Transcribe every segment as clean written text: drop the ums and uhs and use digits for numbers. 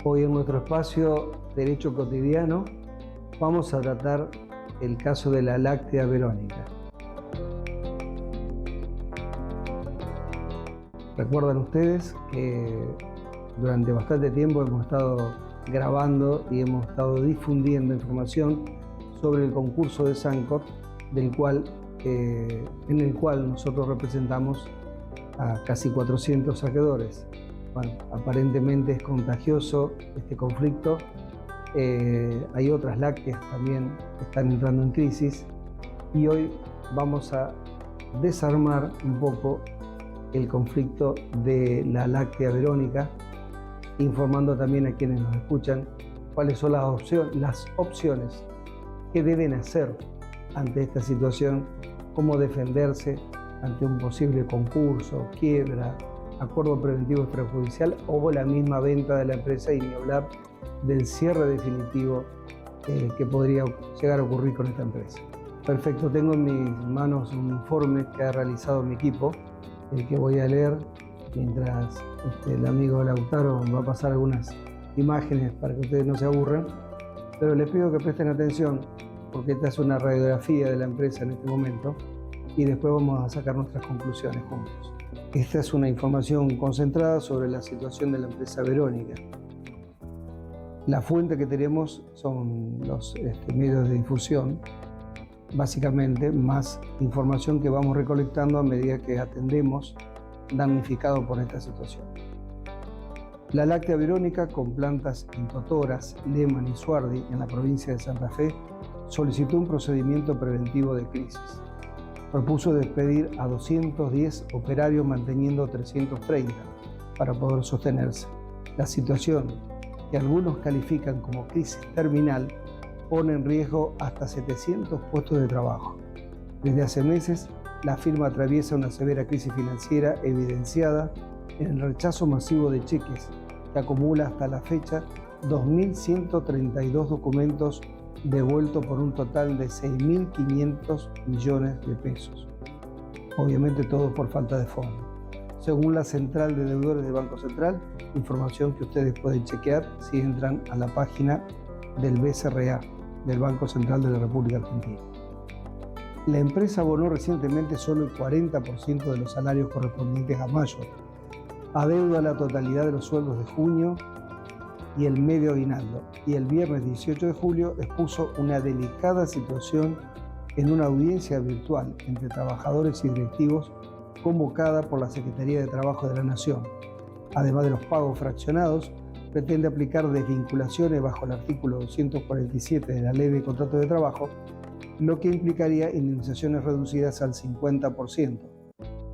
Hoy en nuestro espacio Derecho Cotidiano vamos a tratar el caso de la láctea Verónica. Recuerdan ustedes que durante bastante tiempo hemos estado grabando y hemos estado difundiendo información sobre el concurso de Sancor, en el cual nosotros representamos a casi 400 saqueadores. Bueno, aparentemente es contagioso este conflicto. Hay otras lácteas también que están entrando en crisis y hoy vamos a desarmar un poco el conflicto de la láctea Verónica, informando también a quienes nos escuchan cuáles son las opciones que deben hacer ante esta situación, cómo defenderse ante un posible concurso, quiebra, acuerdo preventivo extrajudicial o la misma venta de la empresa, y ni hablar del cierre definitivo que podría llegar a ocurrir con esta empresa. Perfecto, tengo en mis manos un informe que ha realizado mi equipo, el que voy a leer mientras el amigo Lautaro va a pasar algunas imágenes para que ustedes no se aburran, pero les pido que presten atención porque esta es una radiografía de la empresa en este momento y después vamos a sacar nuestras conclusiones juntos. Esta es una información concentrada sobre la situación de la empresa Verónica. La fuente que tenemos son los medios de difusión, básicamente, más información que vamos recolectando a medida que atendemos damnificados por esta situación. La láctea Verónica, con plantas en Totoras, Lehmann y Suardi, en la provincia de Santa Fe, solicitó un procedimiento preventivo de crisis. Propuso despedir a 210 operarios manteniendo 330 para poder sostenerse. La situación, que algunos califican como crisis terminal, pone en riesgo hasta 700 puestos de trabajo. Desde hace meses, la firma atraviesa una severa crisis financiera evidenciada en el rechazo masivo de cheques, que acumula hasta la fecha 2.132 documentos devueltos por un total de 6.500 millones de pesos. Obviamente todo por falta de fondos. Según la Central de Deudores del Banco Central, información que ustedes pueden chequear si entran a la página del BCRA, del Banco Central de la República Argentina. La empresa abonó recientemente solo el 40% de los salarios correspondientes a mayo, adeuda la totalidad de los sueldos de junio y el medio aguinaldo, y el viernes 18 de julio expuso una delicada situación en una audiencia virtual entre trabajadores y directivos convocada por la Secretaría de Trabajo de la Nación. Además de los pagos fraccionados, pretende aplicar desvinculaciones bajo el artículo 247 de la Ley de Contratos de Trabajo, lo que implicaría indemnizaciones reducidas al 50%,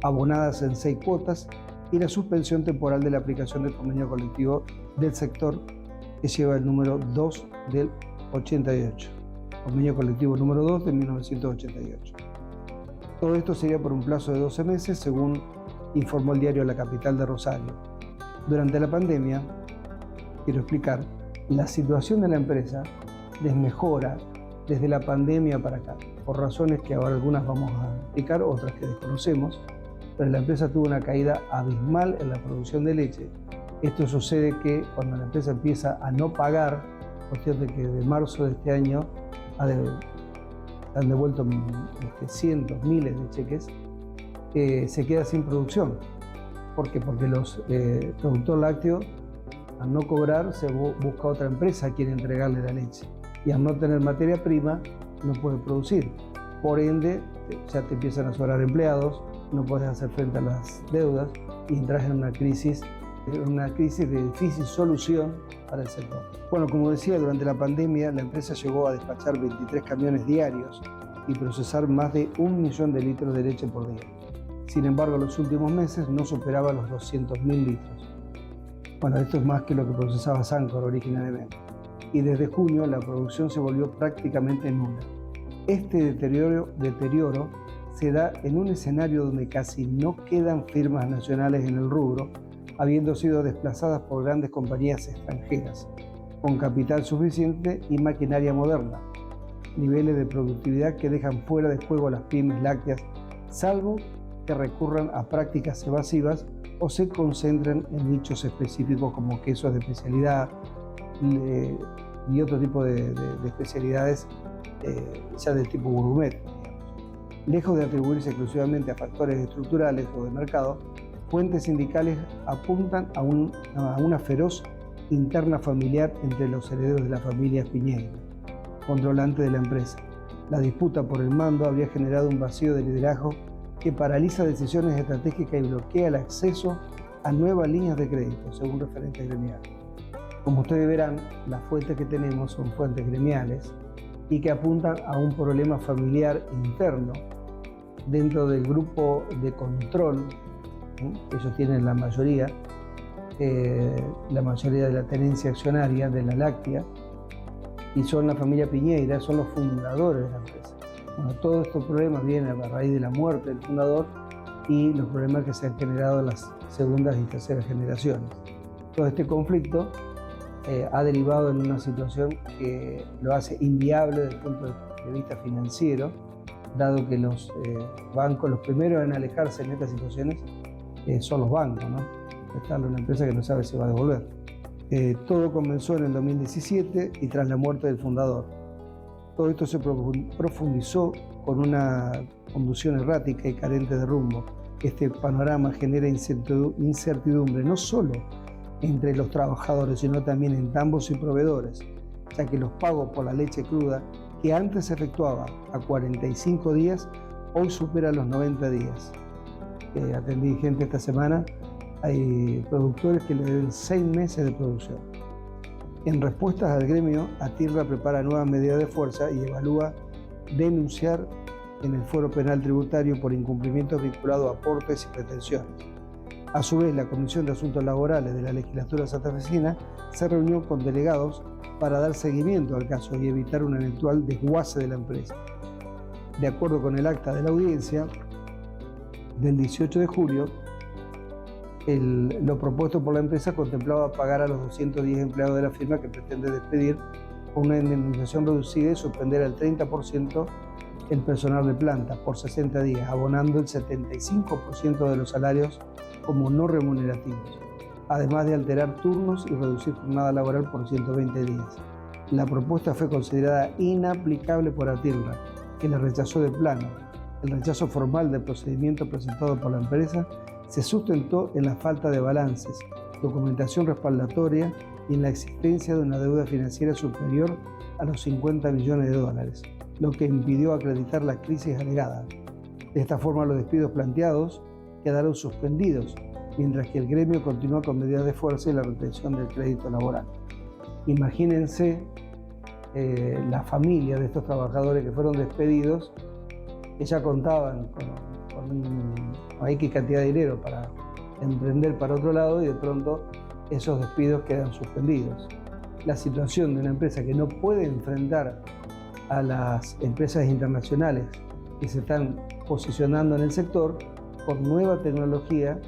abonadas en 6 cuotas, y la suspensión temporal de la aplicación del convenio colectivo del sector, que lleva el número 2 del 88, convenio colectivo número 2 de 1988. Todo esto sería por un plazo de 12 meses, según informó el diario La Capital de Rosario. Durante la pandemia, quiero explicar, la situación de la empresa desmejora desde la pandemia para acá, por razones que ahora algunas vamos a explicar, otras que desconocemos, pero la empresa tuvo una caída abismal en la producción de leche. Esto sucede que cuando la empresa empieza a no pagar, cuestión de que de marzo de este año han devuelto cientos, miles de cheques, se queda sin producción. ¿Por qué? Porque los productores lácteos, al no cobrar, se busca otra empresa a quien entregarle la leche. Y al no tener materia prima, no puede producir. Por ende, ya te empiezan a sobrar empleados, no puedes hacer frente a las deudas y entras en una crisis de difícil solución para el sector. Bueno, como decía, durante la pandemia la empresa llegó a despachar 23 camiones diarios y procesar más de 1 millón de litros de leche por día. Sin embargo, en los últimos meses no superaba los 200.000 litros. Bueno, esto es más que lo que procesaba Sancor originalmente. Y desde junio la producción se volvió prácticamente nula. Este deterioro se da en un escenario donde casi no quedan firmas nacionales en el rubro, habiendo sido desplazadas por grandes compañías extranjeras, con capital suficiente y maquinaria moderna, niveles de productividad que dejan fuera de juego a las pymes lácteas, salvo que recurran a prácticas evasivas o se concentren en nichos específicos como quesos de especialidad, y otro tipo de especialidades ya del tipo gourmet. Lejos de atribuirse exclusivamente a factores estructurales o de mercado, fuentes sindicales apuntan a una feroz interna familiar entre los herederos de la familia Piñeira, controlante de la empresa. La disputa por el mando habría generado un vacío de liderazgo que paraliza decisiones estratégicas y bloquea el acceso a nuevas líneas de crédito, según referentes gremiales. Como ustedes verán, las fuentes que tenemos son fuentes gremiales y que apuntan a un problema familiar interno dentro del grupo de control. Ellos tienen la mayoría de la tenencia accionaria de la láctea y son la familia Piñeira, son los fundadores de la empresa. Bueno, todos estos problemas vienen a raíz de la muerte del fundador y los problemas que se han generado en las segundas y terceras generaciones. Todo este conflicto ha derivado en una situación que lo hace inviable desde el punto de vista financiero, dado que los bancos, los primeros en alejarse en estas situaciones son los bancos, ¿no? Está una empresa que no sabe si va a devolver. Todo comenzó en el 2017 y tras la muerte del fundador. Todo esto se profundizó con una conducción errática y carente de rumbo. Este panorama genera incertidumbre no solo entre los trabajadores, sino también entre ambos y proveedores, ya que los pagos por la leche cruda, que antes se efectuaba a 45 días, hoy supera los 90 días. Atendí gente esta semana, hay productores que le deben 6 meses de producción. En respuestas al gremio, ATIRRA prepara nuevas medidas de fuerza y evalúa denunciar en el Foro Penal Tributario por incumplimientos vinculados a aportes y pretensiones. A su vez, la Comisión de Asuntos Laborales de la Legislatura santafesina se reunió con delegados para dar seguimiento al caso y evitar un eventual desguace de la empresa. De acuerdo con el acta de la audiencia del 18 de julio, lo propuesto por la empresa contemplaba pagar a los 210 empleados de la firma que pretende despedir con una indemnización reducida y suspender al 30% el personal de planta por 60 días, abonando el 75% de los salarios como no remunerativos, además de alterar turnos y reducir jornada laboral por 120 días. La propuesta fue considerada inaplicable por ATIRRA, que la rechazó de plano. El rechazo formal del procedimiento presentado por la empresa se sustentó en la falta de balances, documentación respaldatoria y en la existencia de una deuda financiera superior a los 50 millones de dólares, lo que impidió acreditar la crisis alegada. De esta forma, los despidos planteados quedaron suspendidos, mientras que el gremio continúa con medidas de fuerza y la retención del crédito laboral. Imagínense la familia de estos trabajadores que fueron despedidos, que ya contaban con una X cantidad de dinero para emprender para otro lado y de pronto esos despidos quedan suspendidos. La situación de una empresa que no puede enfrentar a las empresas internacionales que se están posicionando en el sector por nueva tecnología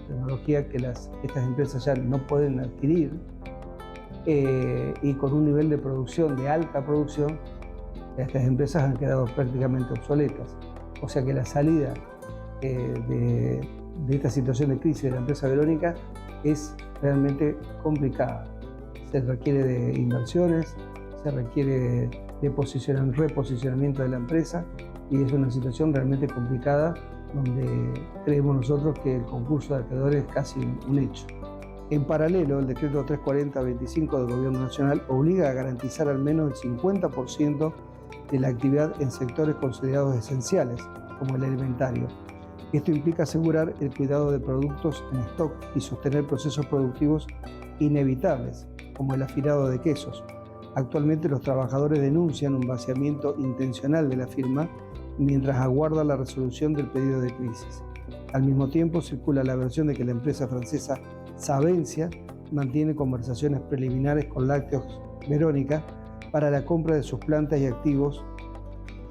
que estas empresas ya no pueden adquirir, y con un nivel de producción, de alta producción, estas empresas han quedado prácticamente obsoletas. O sea que la salida de esta situación de crisis de la empresa Verónica es realmente complicada. Se requiere de inversiones, se requiere de reposicionamiento de la empresa y es una situación realmente complicada donde creemos nosotros que el concurso de acreedores es casi un hecho. En paralelo, el decreto 340-25 del Gobierno Nacional obliga a garantizar al menos el 50% de la actividad en sectores considerados esenciales, como el alimentario. Esto implica asegurar el cuidado de productos en stock y sostener procesos productivos inevitables, como el afinado de quesos. Actualmente los trabajadores denuncian un vaciamiento intencional de la firma mientras aguarda la resolución del pedido de crisis. Al mismo tiempo circula la versión de que la empresa francesa Savencia mantiene conversaciones preliminares con Lácteos Verónica para la compra de sus plantas y activos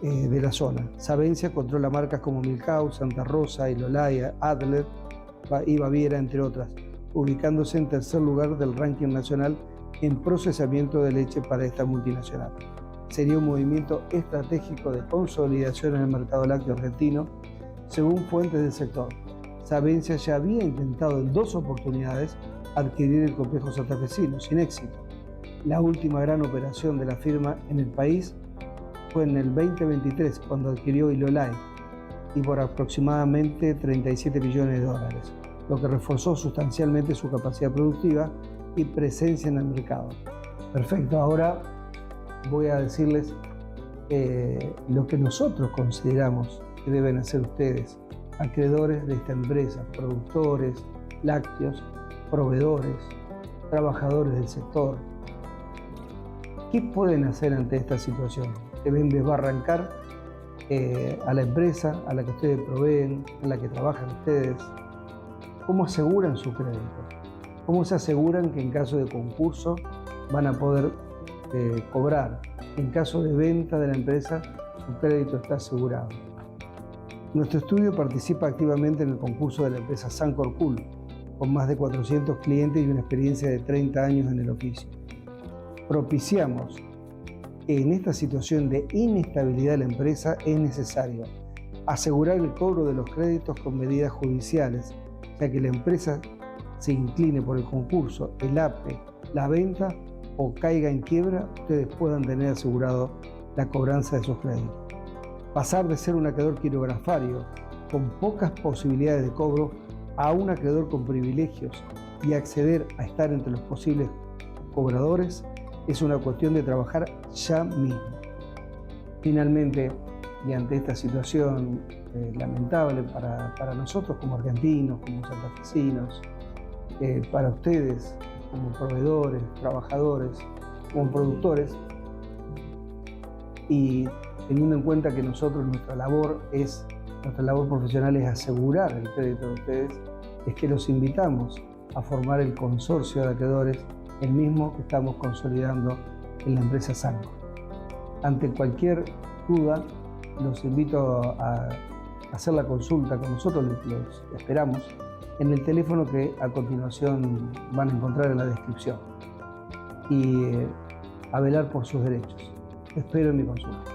de la zona. Savencia controla marcas como Milcao, Santa Rosa, Ilolaya, Adler y Baviera, entre otras, ubicándose en tercer lugar del ranking nacional en procesamiento de leche para esta multinacional. Sería un movimiento estratégico de consolidación en el mercado lácteo argentino, según fuentes del sector. Savencia ya había intentado en 2 oportunidades adquirir el complejo santafesino, sin éxito. La última gran operación de la firma en el país fue en el 2023, cuando adquirió Ilolai, y por aproximadamente 37 millones de dólares, lo que reforzó sustancialmente su capacidad productiva y presencia en el mercado. Perfecto, ahora voy a decirles lo que nosotros consideramos que deben hacer ustedes, acreedores de esta empresa, productores, lácteos, proveedores, trabajadores del sector. ¿Qué pueden hacer ante esta situación? Deben desbarrancar a la empresa a la que ustedes proveen, a la que trabajan ustedes. ¿Cómo aseguran su crédito? ¿Cómo se aseguran que en caso de concurso van a poder cobrar? En caso de venta de la empresa, su crédito está asegurado. Nuestro estudio participa activamente en el concurso de la empresa Sancor Cool, con más de 400 clientes y una experiencia de 30 años en el oficio. Propiciamos que en esta situación de inestabilidad de la empresa es necesario asegurar el cobro de los créditos con medidas judiciales, ya que la empresa se incline por el concurso, el APE, la venta o caiga en quiebra, ustedes puedan tener asegurado la cobranza de sus créditos. Pasar de ser un acreedor quirografario con pocas posibilidades de cobro a un acreedor con privilegios y acceder a estar entre los posibles cobradores es una cuestión de trabajar ya mismo. Finalmente, y ante esta situación lamentable para nosotros como argentinos, como santafesinos, para ustedes como proveedores, trabajadores, como productores, y teniendo en cuenta que nosotros nuestra labor profesional es asegurar el crédito de ustedes, es que los invitamos a formar el consorcio de acreedores, el mismo que estamos consolidando en la empresa Sancor. Ante cualquier duda, los invito a hacer la consulta con nosotros, los esperamos en el teléfono que a continuación van a encontrar en la descripción, y a velar por sus derechos. Espero en mi consulta.